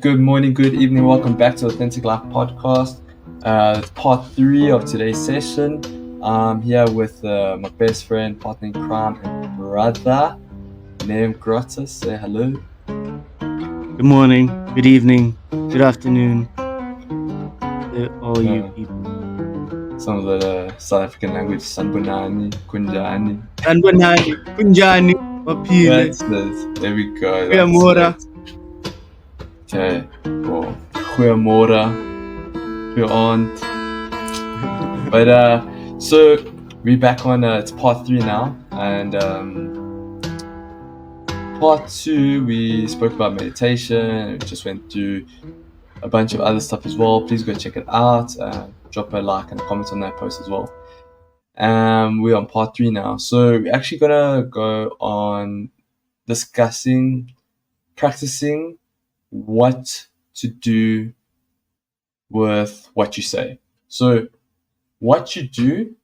Good morning, good evening. Welcome back to Authentic Life Podcast. It's part 3 of today's session. I'm here with my best friend, partner in crime, and brother named Grotta. Say hello. Good morning, good evening, good afternoon to all you people. Some of the South African language, Sanbonani, Kunjani. Sanibonani, kunjani, baphile, That's it. There we go. That's kuyamora. it. Okay. Well, Goeiemorgen, goeie aunt. But so we're back on it's part 3 now, and part 2 we spoke about meditation. We just went through a bunch of other stuff as well. Please go check it out. Drop a like and a comment on that post as well. We're on part 3 now, so we're actually gonna go on practicing what to do with what you say. So what you do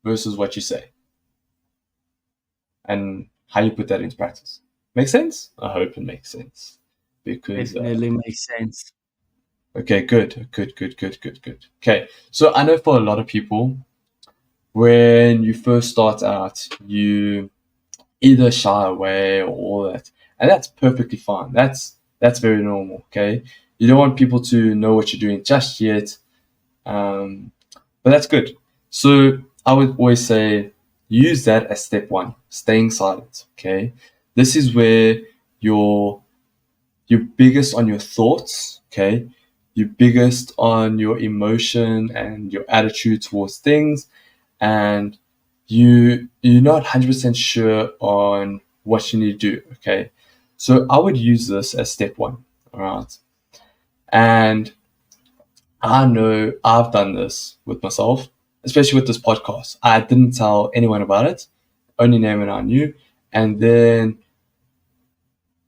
versus what you say, and how you put that into practice. Make sense? I hope it makes sense. Because Definitely makes sense. okay, good. Okay, so I know for a lot of people, when you first start out, you either shy away or all that, and that's perfectly fine. That's very normal. Okay, you don't want people to know what you're doing just yet, but that's good. So I would always say use that as step 1, staying silent. Okay, this is where you're biggest on your thoughts. Okay, you're biggest on your emotion and your attitude towards things, and you're not 100% sure on what you need to do. Okay, so I would use this as step 1. All right, and I know I've done this with myself, especially with this podcast. I didn't tell anyone about it, only Name and I knew. And then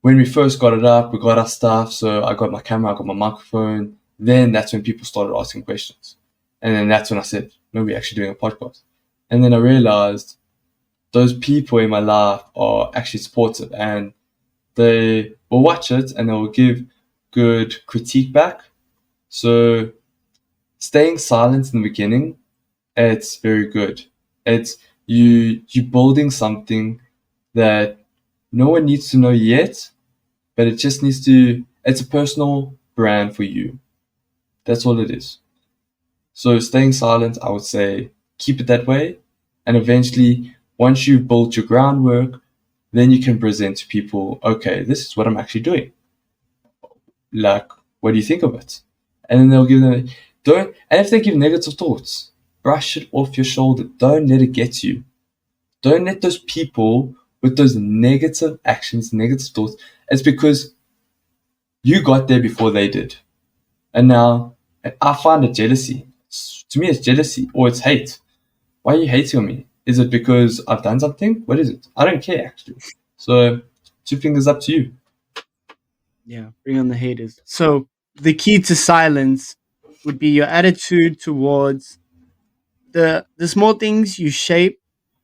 when we first got it up, we got our stuff. So I got my camera, I got my microphone. Then that's when people started asking questions. And then that's when I said, no, we're actually doing a podcast. And then I realized those people in my life are actually supportive, and they will watch it and they will give good critique back. So staying silent in the beginning, it's very good. It's you building something that no one needs to know yet, but it just needs to, it's a personal brand for you. That's all it is. So staying silent, I would say keep it that way, and eventually once you've built your groundwork, then you can present to people, okay, this is what I'm actually doing. Like, what do you think of it? And then they'll give them, and if they give negative thoughts, brush it off your shoulder. Don't let it get to you. Don't let those people with those negative actions, negative thoughts, it's because you got there before they did. And now I find it jealousy. To me, it's jealousy or it's hate. Why are you hating on me? Is it because I've done something? What is it? I don't care, actually. So 2 fingers up to you. Yeah, bring on the haters. So the key to silence would be your attitude towards the small things you shape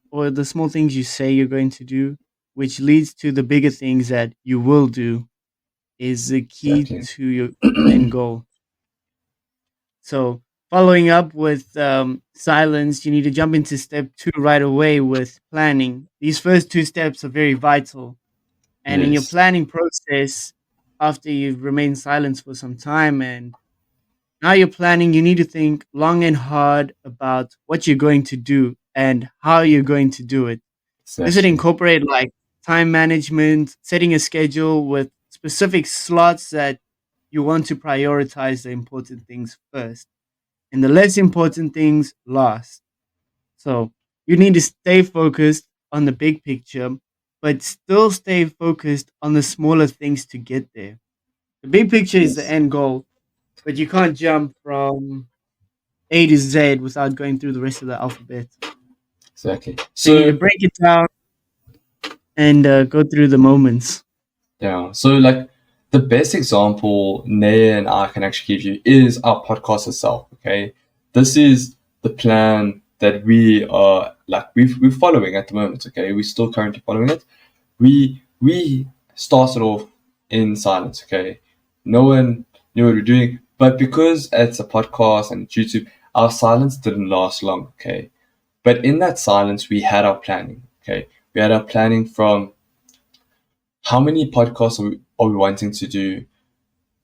or the small things you say you're going to do, which leads to the bigger things that you will do, is the key Exactly. to your end goal. So, following up with silence, you need to jump into step 2 right away with planning. These first 2 steps are very vital. And in your Yes. planning process, after you've remained silent for some time and now you're planning, you need to think long and hard about what you're going to do and how you're going to do it. This would Exactly. incorporate like time management, setting a schedule with specific slots that you want to prioritize the important things first and the less important things last. So you need to stay focused on the big picture, but still stay focused on the smaller things to get there. The big picture is the Yes. end goal, but you can't jump from A to Z without going through the rest of the alphabet. Exactly. So you need to So break it down and go through the moments. yeah. So like the best example Naya and I can actually give you is our podcast itself. Okay. This is the plan that we are like we're following at the moment. Okay. We're still currently following it. We started off in silence. Okay. No one knew what we're doing. But because it's a podcast and YouTube, our silence didn't last long, okay? But in that silence, we had our planning, okay? We had our planning from how many podcasts are we wanting to do.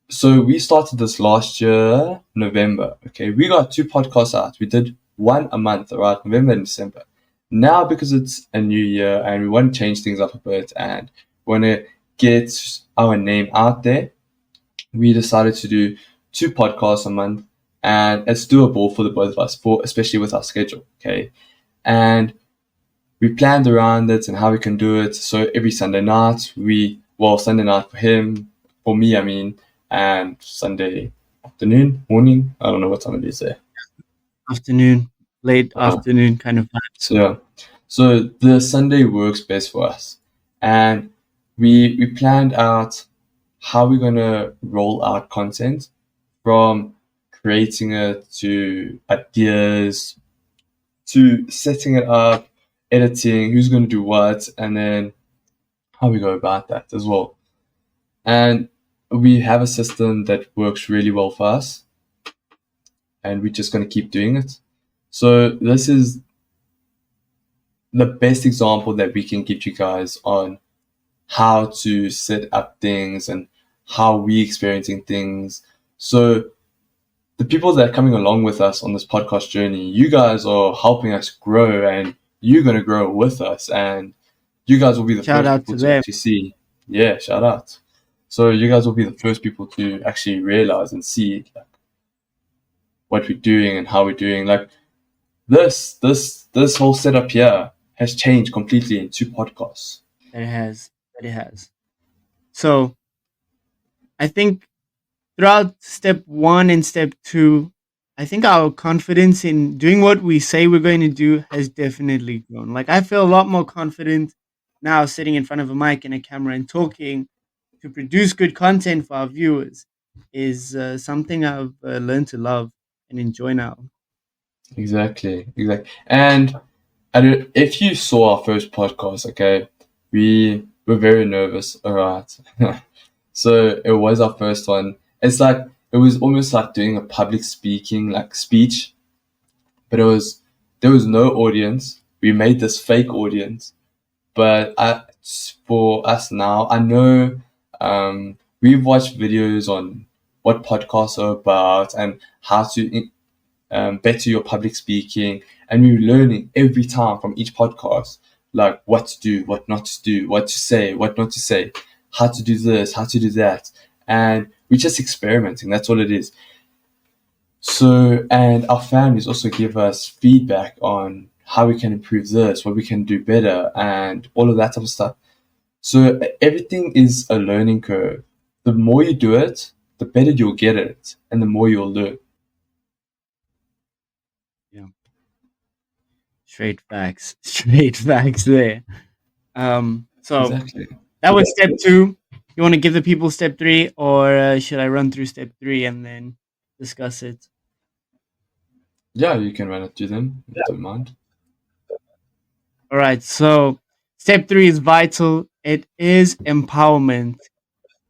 So we started this last year, November, okay? We got 2 podcasts out. We did one a month, right? November and December. Now, because it's a new year and we want to change things up a bit and want to get our name out there, we decided to do 2 podcasts a month, and it's doable for the both of us, for especially with our schedule, okay? And we planned around it and how we can do it. So every Sunday night, Sunday night for him, for me, I mean, and Sunday afternoon, morning, I don't know what time it is there. Afternoon, late Uh, afternoon kind of vibe. so yeah, so the Sunday works best for us, and we planned out how we're gonna roll out content from creating it to ideas to setting it up, editing, who's going to do what, and then how we go about that as well. And we have a system that works really well for us, and we're just going to keep doing it. So this is the best example that we can give you guys on how to set up things and how we experiencing things. So the people that are coming along with us on this podcast journey, you guys are helping us grow, and you're going to grow with us, and you guys will be the Shout first out people to to them. actually see. Yeah, shout out. So you guys will be the first people to actually realize and see like, what we're doing and how we're doing. Like this whole setup here has changed completely in 2 podcasts. That it has. That it has. So I think throughout step one and step two, I think our confidence in doing what we say we're going to do has definitely grown. Like I feel a lot more confident now sitting in front of a mic and a camera and talking to produce good content for our viewers is something I've learned to love and enjoy now. Exactly. And if you saw our first podcast, okay, we were very nervous, all right. So it was our first one. It's like it was almost like doing a public speaking like speech, but there was no audience. We made this fake audience, but for us now, I know we've watched videos on what podcasts are about and how to better your public speaking, and we're learning every time from each podcast, like what to do, what not to do, what to say, what not to say, how to do this, how to do that, and we're just experimenting. That's all it is. So, and our families also give us feedback on how we can improve this, what we can do better, and all of that type of stuff. So everything is a learning curve. The more you do it, the better you'll get at it, and the more you'll learn. Yeah, straight facts, straight facts there. So Exactly. that was step two. You want to give the people step three, or should I run through step three and then discuss it? Yeah, you can run it to them. Don't mind. All right. So step three is vital. It is empowerment.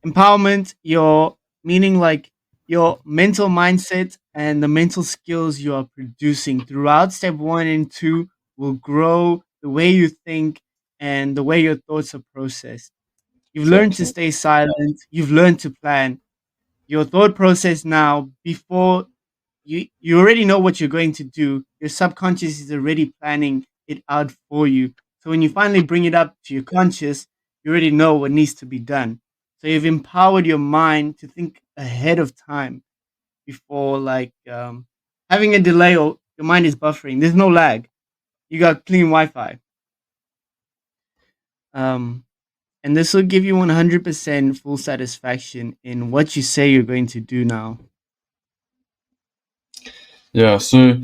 Empowerment, your meaning like your mental mindset and the mental skills you are producing throughout step one and two will grow the way you think and the way your thoughts are processed. You've learned to Exactly. stay silent. You've learned to plan. Your thought process now, before you already know what you're going to do. Your subconscious is already planning it out for you. So when you finally bring it up to your conscious, you already know what needs to be done. So you've empowered your mind to think ahead of time before having a delay or your mind is buffering. There's no lag. You got clean Wi-Fi. Um, and this will give you 100% full satisfaction in what you say you're going to do now. Yeah. So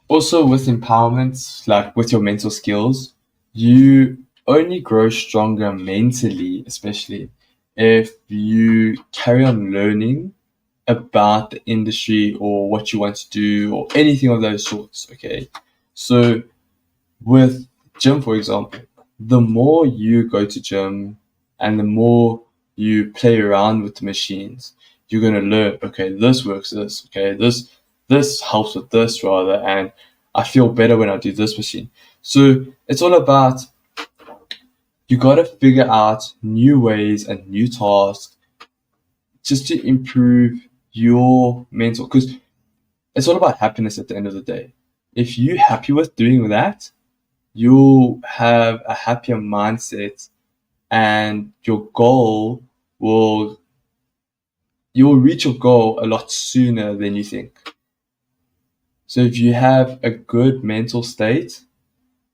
also with empowerment, like with your mental skills, you only grow stronger mentally, especially if you carry on learning about the industry or what you want to do or anything of those sorts. Okay. So with gym, for example, the more you go to gym and the more you play around with the machines, you're gonna learn, okay, this works this, okay, this helps with this rather, and I feel better when I do this machine. So it's all about you gotta figure out new ways and new tasks just to improve your mental, because it's all about happiness at the end of the day. If you're happy with doing that, you'll have a happier mindset, and your goal will you'll reach your goal a lot sooner than you think. So if you have a good mental state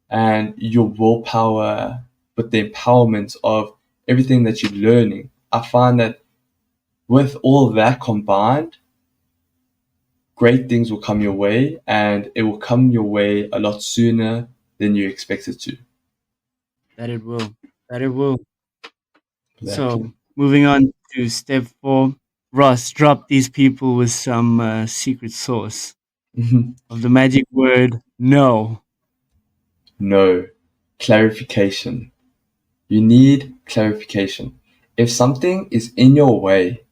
and your willpower with the empowerment of everything that you're learning, I find that with all of that combined, great things will come your way, and it will come your way a lot sooner than you expect it to. That it will. That it will. Exactly. So, moving on to step 4. Ross, drop these people with some secret sauce of the magic word no. No. Clarification. You need clarification. If something is in your way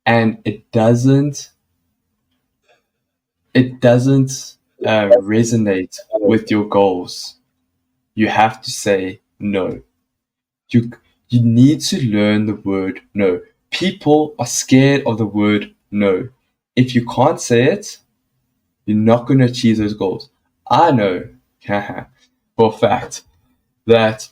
and it doesn't resonate with your goals, you have to say no. You you need to learn the word no. People are scared of the word no. If you can't say it, you're not going to achieve those goals. I know for a fact that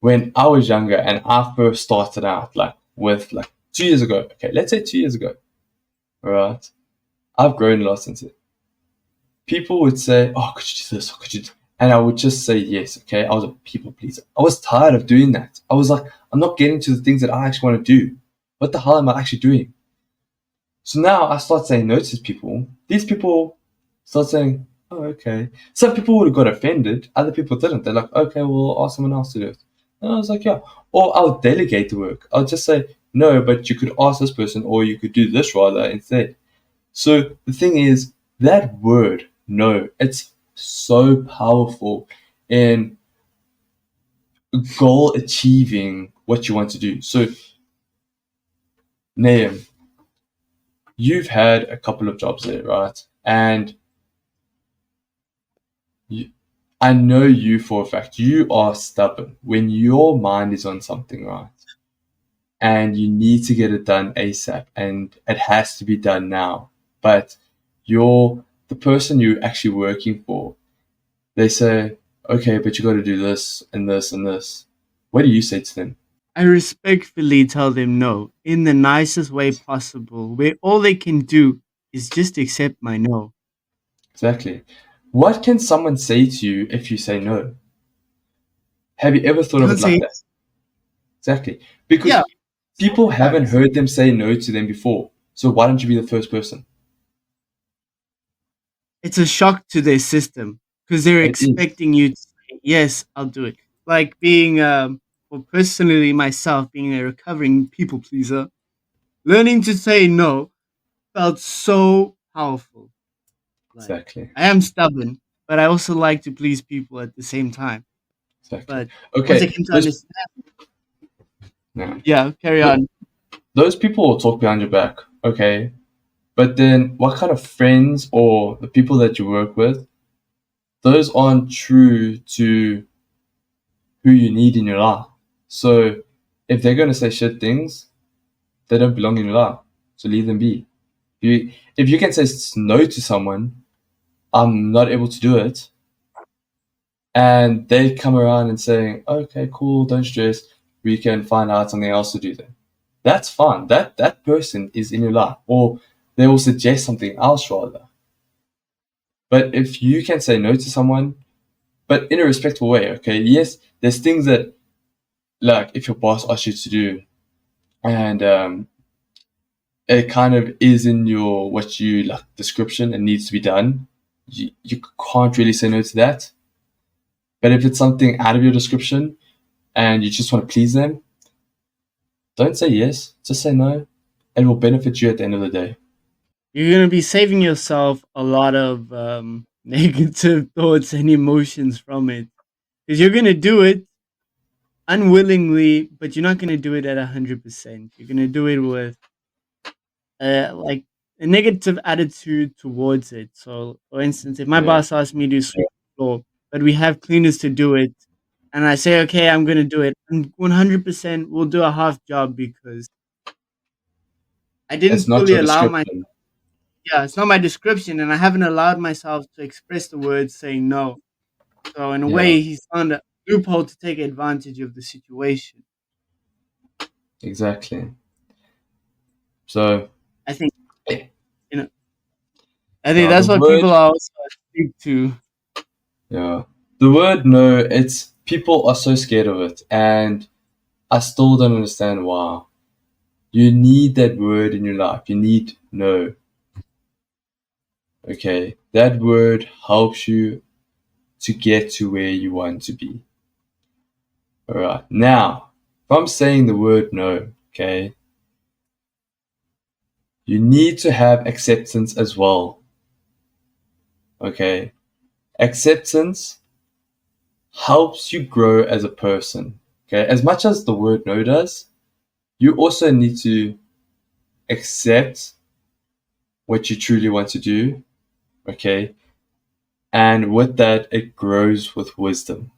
when I was younger and I first started out, like with like 2 years ago, okay, let's say 2 years ago, all right, I've grown a lot since it. People would say, "Oh, could you do this? Could you?" And I would just say yes. Okay, I was a people pleaser. I was tired of doing that. I was like, I'm not getting to the things that I actually want to do. What the hell am I actually doing? So now I start saying no to people. These people start saying, "Oh, okay." Some people would have got offended. Other people didn't. They're like, "Okay, we'll ask someone else to do it." And I was like, "Yeah." Or I'll delegate the work. I'll just say, "No, but you could ask this person, or you could do this rather instead." So the thing is, that word, no, it's so powerful in goal achieving what you want to do. So, Nahum, you've had a couple of jobs there, right? And you, I know you for a fact, you are stubborn. When your mind is on something, right? And you need to get it done ASAP, and it has to be done now. But you're the person you're actually working for, they say, okay, but you got to do this and this and this. What do you say to them? I respectfully tell them no in the nicest way possible, where all they can do is just accept my no. Exactly. What can someone say to you if you say no? Have you ever thought They of can't it like say, that? Exactly. yeah, Because people haven't facts. heard them say no to them before. So why don't you be the first person? It's a shock to their system because they're It is. expecting you to say, yes, I'll do it. Like being, well, personally, myself, being a recovering people pleaser, learning to say no felt so powerful. Like, Exactly. I am stubborn, but I also like to please people at the same time. Exactly. But once I Okay. came to Those understand, no. yeah, carry Th- on. those people will talk behind your back. Okay. But then what kind of friends or the people that you work with, those aren't true to who you need in your life. So if they're going to say shit things, they don't belong in your life. So leave them be. If you can say no to someone, I'm not able to do it, and they come around and saying, okay, cool, don't stress, we can find out something else to do then. That's fine. That person is in your life, or they will suggest something else rather. But if you can say no to someone, but in a respectful way, okay, yes, there's things that, like if your boss asks you to do, and it kind of is in your what you like description and needs to be done, you can't really say no to that. But if it's something out of your description and you just want to please them, don't say yes, just say no. It will benefit you at the end of the day. You're gonna be saving yourself a lot of negative thoughts and emotions from it because you're gonna do it unwillingly, but you're not going to do it at 100%. You're going to do it with like a negative attitude towards it. So, for instance, if my Yeah. boss asks me to sweep the floor, but we have cleaners to do it, and I say, okay, I'm going to do it, and 100% will do a half job because I It's didn't not fully your allow my, description. yeah, it's not my description, and I haven't allowed myself to express the words saying no. So, in a Yeah, way, he's found a loophole to take advantage of the situation. exactly. So, I think, eh, you know, I think yeah, that's what people are also speak to. yeah, the word no, it's people are so scared of it, and I still don't understand why. You need that word in your life. You need no. Okay, that word helps you to get to where you want to be. All right. Now, if I'm saying the word no, okay, you need to have acceptance as well. Okay, acceptance helps you grow as a person. Okay, as much as the word no does, you also need to accept what you truly want to do. Okay, and with that, it grows with wisdom.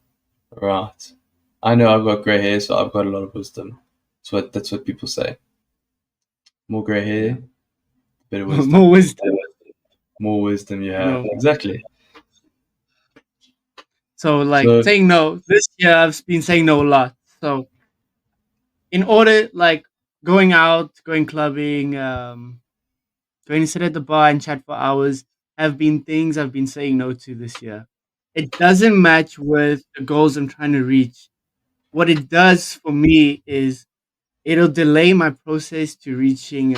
Right. I know I've got grey hair, so I've got a lot of wisdom. That's what people say. More grey Yeah. hair, better wisdom. More wisdom, More wisdom you you have. know. Exactly. So like So saying no. This year I've been saying no a lot. So in order like going out, going clubbing, going to sit at the bar and chat for hours have been things I've been saying no to this year. It doesn't match with the goals I'm trying to reach. What it does for me is it'll delay my process to reaching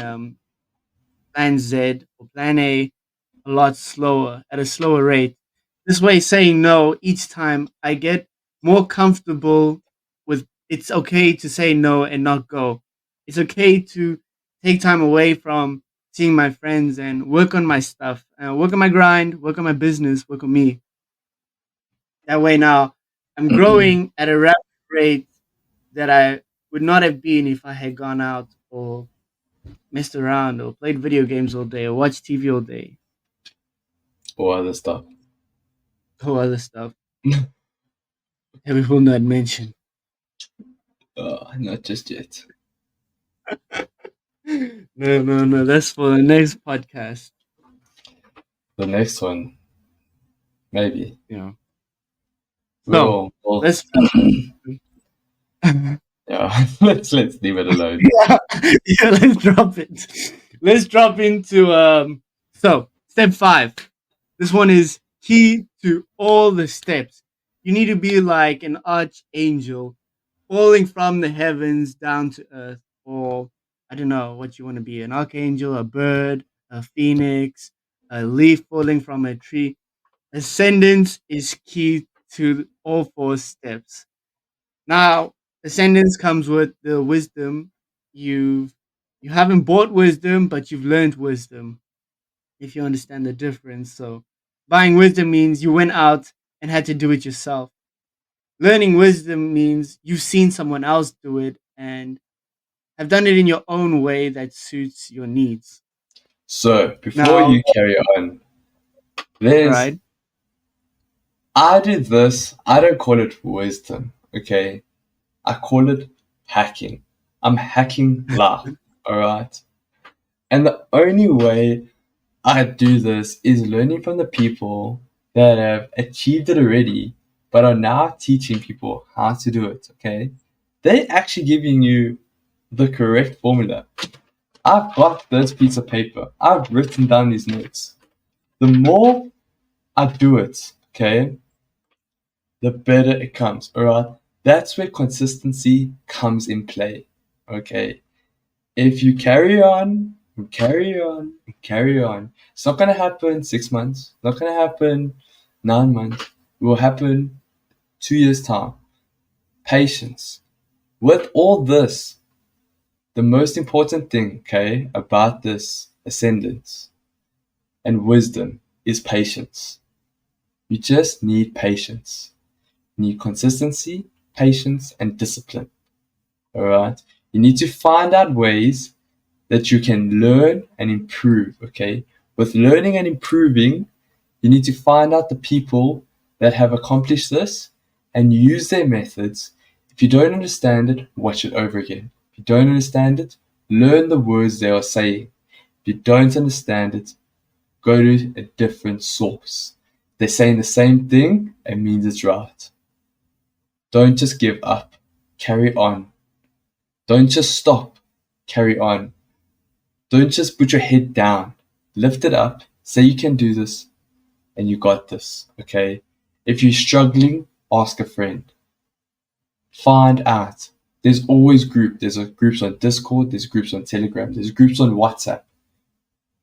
plan Z or plan a lot slower, at a slower rate. This way, saying no each time, I get more comfortable with it's okay to say no and not go. It's okay to take time away from seeing my friends and work on my stuff, work on my grind, work on my business, work on me. That way, now I'm growing at a rapid rate that I would not have been if I had gone out or messed around or played video games all day or watched TV all day or other stuff. or other stuff that we will not mention. Not just yet. No, no, no. That's for the next podcast. The next one, maybe. You know. So We'll let's yeah, yeah, let's leave it alone. yeah. Let's drop it. Let's drop into So step 5. This one is key to all the steps. You need to be like an archangel falling from the heavens down to earth, or I don't know what you want to be, an archangel, a bird, a phoenix, a leaf falling from a tree. Ascendance is key to all 4 steps. Now, ascendance comes with the wisdom. You've you haven't bought wisdom, but you've learned wisdom, if you understand the difference. So buying wisdom means you went out and had to do it yourself. Learning wisdom means you've seen someone else do it and have done it in your own way that suits your needs. So before Now, you carry on, there's right? I did this. I don't call it wisdom. Okay, I call it hacking. I'm hacking life. All right. And the only way I do this is learning from the people that have achieved it already, but are now teaching people how to do it. Okay. They actually giving you the correct formula. I've got this piece of paper. I've written down these notes. The more I do it, okay, the better it comes. All right. That's where consistency comes in play. Okay. If you carry on, and carry on, and carry on, it's not gonna happen 6 months. Not gonna happen 9 months. It will happen 2 years time. Patience. With all this, the most important thing, okay, about this ascendance and wisdom is patience. You just need patience. You need consistency patience, and discipline. All right. You need to find out ways that you can learn and improve. Okay. With learning and improving, you need to find out the people that have accomplished this and use their methods. If you don't understand it, watch it over again. If you don't understand it, learn the words they are saying. If you don't understand it, go to a different source. They're saying the same thing, it means it's right. Don't just give up. Carry on. Don't just stop. Carry on. Don't just put your head down. Lift it up. Say you can do this and you got this. Okay? If you're struggling, ask a friend. Find out. There's always groups. There's groups on Discord. There's groups on Telegram. There's groups on WhatsApp.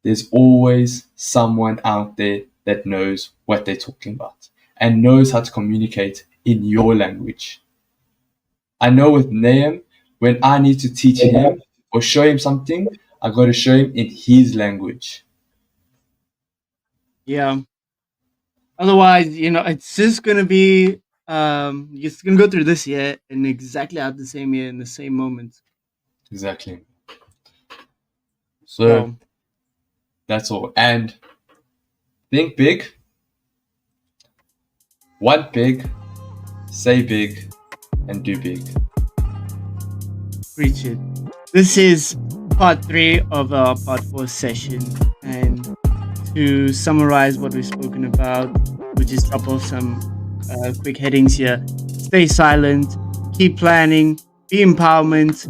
There's always someone out there that knows what they're talking about and knows how to communicate in your language. I know with Nahum, when I need to teach him or show him something, I got to show him in his language. Yeah. Otherwise, it's just gonna be you're just gonna go through this year and exactly have the same year in the same moment. Exactly. So So that's all. And think big, want big, say big, and do big. preach it. This is part 3 of our part 4 session, and to summarize what we've spoken about, we'll just drop off some quick headings here. Stay silent, keep planning, be empowerment,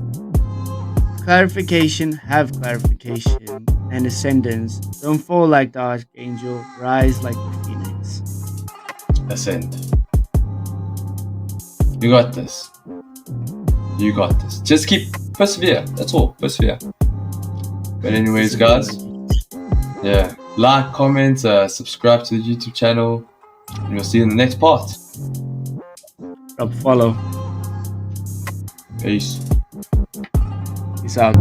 clarification, have clarification, and ascendance. Don't fall like the archangel, rise like the phoenix. Ascend. You got this. You got this. Just keep persevere. That's all. Persevere. But anyways, guys, yeah, like, comment, subscribe to the YouTube channel, and we'll see you in the next part. Drop follow. Peace. Peace out.